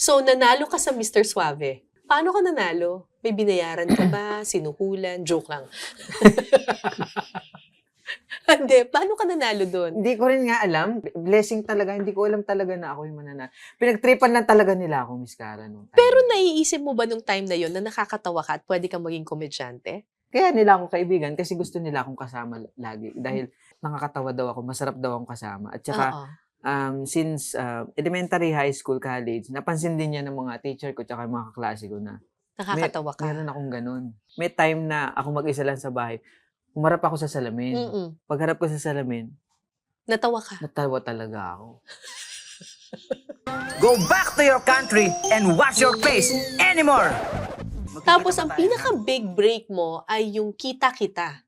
So, nanalo ka sa Mr. Suave. Paano ka nanalo? May binayaran ka ba? Sinuhulan? Joke lang. Hindi. Paano ka nanalo doon? Hindi ko rin nga alam. Blessing talaga. Hindi ko alam talaga na ako yung mananalo. Pinagtripan lang talaga nila ako, Miss Cara. Nung time Pero na yun. naiisip mo ba nung time na yon na nakakatawa ka at pwede kang maging komedyante? Kaya nila akong kaibigan kasi gusto nila akong kasama lagi. Dahil nakakatawa daw ako, masarap daw akong kasama. At saka, Oo. since elementary, high school, college, napansin din niya ng mga teacher ko tsaka mga kaklase ko na Nakakatawa ka. meron akong ganun. May time na ako mag-isa lang sa bahay, humarap ako sa salamin. Mm-mm. Pagharap ko sa salamin, Natawa ka. natawa talaga ako. Go back to your country and wash your face anymore! Tapos, ang pinaka-big break mo ay yung Kita-Kita.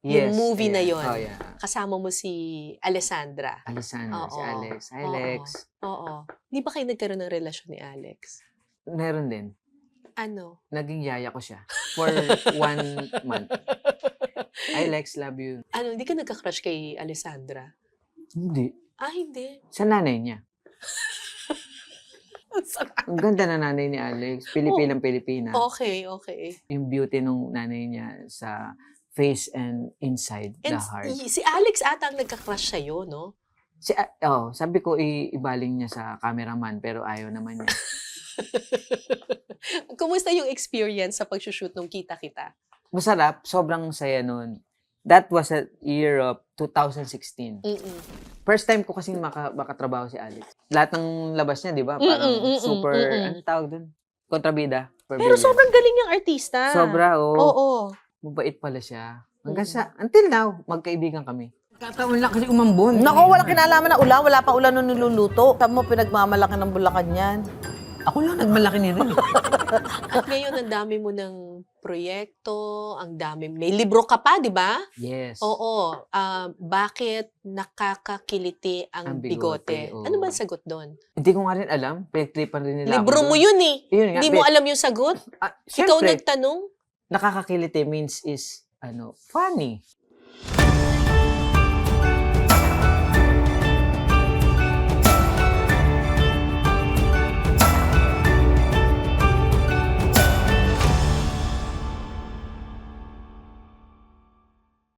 Yung movie na ayan. yon. Oh, yeah. Kasama mo si Alessandra. Alessandra, si Oo. Alex. Hi, Oo. Alex. Oo. Di ba kayo nagkaroon ng relasyon ni Alex? Meron din. Ano? Naging yaya ko siya for 1 month. Hi, Lex. Love you. Ano, hindi ka nagka-crush kay Alessandra? Hindi. Ah, hindi. Sa nanay niya. Ang ganda na nanay ni Alex. Pilipinang-Pilipina. Okay, okay. Yung beauty ng nanay niya sa face and inside And the heart. si Alex ata ang nagka-crush sa'yo, no? Sabi ko ibaling niya sa cameraman pero ayaw naman niya. Kumusta yung experience sa pag-shoot ng Kita-Kita? Masarap. Sobrang saya nun. That was a year of 2016. Mm-mm. First time ko kasing makatrabaho si Alex. Lahat ng labas niya, di ba? Parang super, anong tawag dun? Kontrabida. Pero sobrang galing yung artista. Sobra, Oo. Mabait pala siya. Hanggang until now, magkaibigan kami. Kataon lang kasi umambon. Nako, walang kinalaman na ulam. Wala pa ulan nung niluluto. Tama mo, pinagmamalaki ng Bulacan yan. Ako lang nagmalaki ni rin. At ngayon, ang dami mo ng proyekto, ang dami. May libro ka pa, di ba? Yes. Oo. Bakit nakakakiliti ang Ang bigote? bigote, oo. Ano ba ang sagot doon? Hindi ko nga rin alam. Pinagtripan rin nila Libro ako mo dun. yun eh. Yun nga. Hindi mo alam yung sagot? Ikaw Siyempre, nagtanong? nakakakiliti means is, funny.